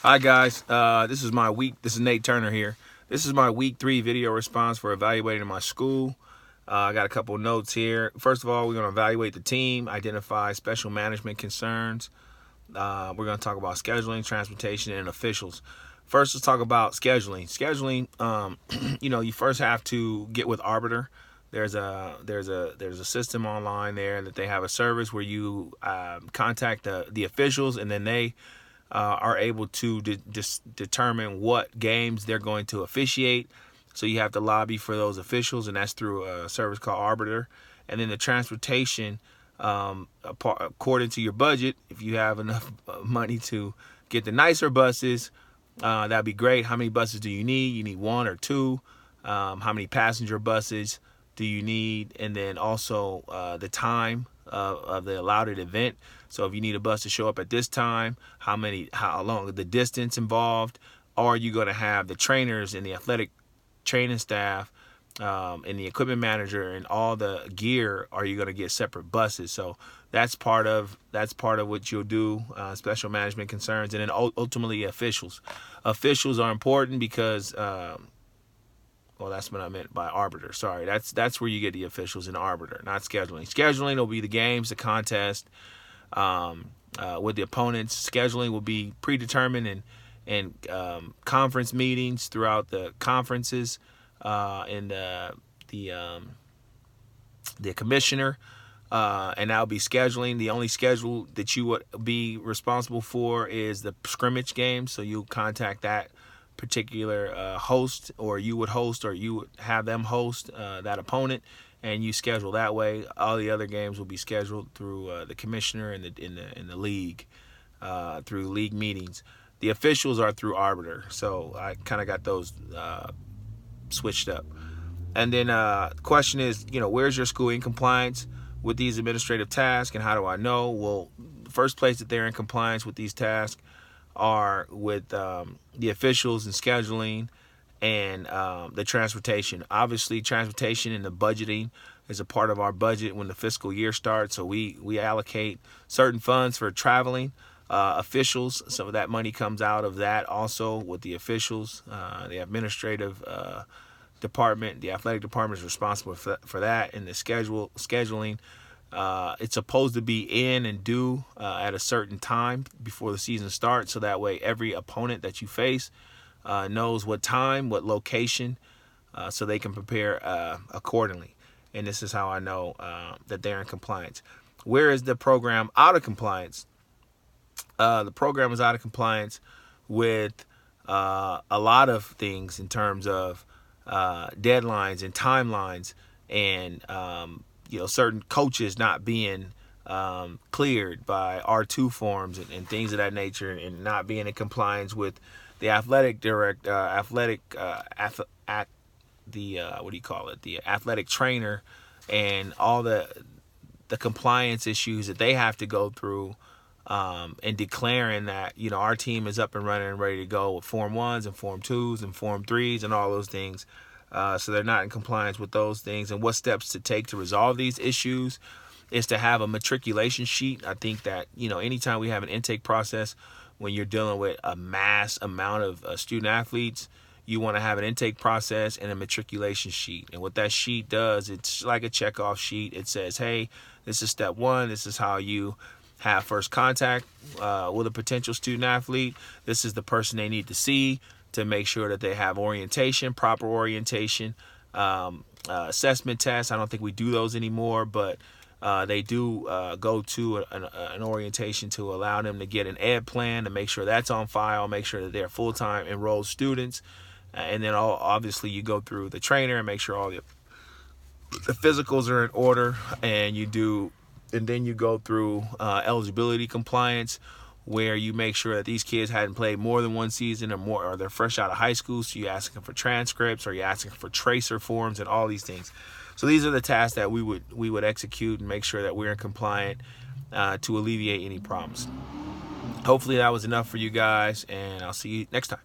Hi guys, this is Nate Turner here. This is my week 3 video response for evaluating my school. I got a couple notes here. First of all, we're going to evaluate the team, identify special management concerns. We're going to talk about scheduling, transportation, and officials. First, let's talk about scheduling. Scheduling, you first have to get with Arbiter. There's a system online there that they have a service where you contact the officials, and then they are able to determine what games they're going to officiate. So you have to lobby for those officials, and that's through a service called Arbiter. And then the transportation, according to your budget, if you have enough money to get the nicer buses, that'd be great. How many buses do you need? You need 1 or 2. How many passenger buses do you need? And then also the time of the allowed event. So if you need a bus to show up at this time, how long, the distance involved. Are you going to have the trainers and the athletic training staff and the equipment manager and all the gear? Are you going to get separate buses? So that's part of what you'll do. Special management concerns, and then ultimately officials. Officials are important because well, that's what I meant by Arbiter. Sorry, that's where you get the officials in Arbiter, not scheduling. Scheduling will be the games, the contest, with the opponents. Scheduling will be predetermined and conference meetings throughout the conferences, and the commissioner, and that'll be scheduling. The only schedule that you would be responsible for is the scrimmage games. So you'll contact that particular host, or you would have them host that opponent, and you schedule that way. All the other games will be scheduled through the commissioner and the league, through league meetings. The officials are through Arbiter, so I kind of got those switched up. And then the question is, where's your school in compliance with these administrative tasks, and how do I know? Well, the first place that they're in compliance with these tasks are with the officials and scheduling, and the transportation. Obviously, transportation and the budgeting is a part of our budget when the fiscal year starts. So we allocate certain funds for traveling. Officials, some of that money comes out of that also with the officials. The administrative department, the athletic department is responsible for that. And the scheduling, it's supposed to be in and due at a certain time before the season starts, so that way every opponent that you face knows what time, what location, so they can prepare accordingly. And this is how I know that they're in compliance. Where is the program out of compliance? The program is out of compliance with a lot of things in terms of deadlines and timelines, and certain coaches not being cleared by R2 forms and things of that nature, and not being in compliance with the athletic the athletic trainer, and all the compliance issues that they have to go through, and declaring that our team is up and running and ready to go with Form 1s and Form 2s and Form 3s and all those things. So they're not in compliance with those things. And what steps to take to resolve these issues is to have a matriculation sheet. I think that anytime we have an intake process, when you're dealing with a mass amount of student athletes, you want to have an intake process and a matriculation sheet. And what that sheet does, it's like a checkoff sheet. It says, hey, this is step 1. This is how you have first contact with a potential student athlete. This is the person they need to see to make sure that they have orientation, proper orientation, assessment tests. I don't think we do those anymore, but they do go to an orientation to allow them to get an ed plan, to make sure that's on file, make sure that they're full-time enrolled students. And then obviously you go through the trainer and make sure all the physicals are in order, and then you go through eligibility compliance, where you make sure that these kids hadn't played more than one season or they're fresh out of high school. So you're asking for transcripts, or you're asking for tracer forms, and all these things. So these are the tasks that we would execute and make sure that we're in compliant to alleviate any problems. Hopefully that was enough for you guys, and I'll see you next time.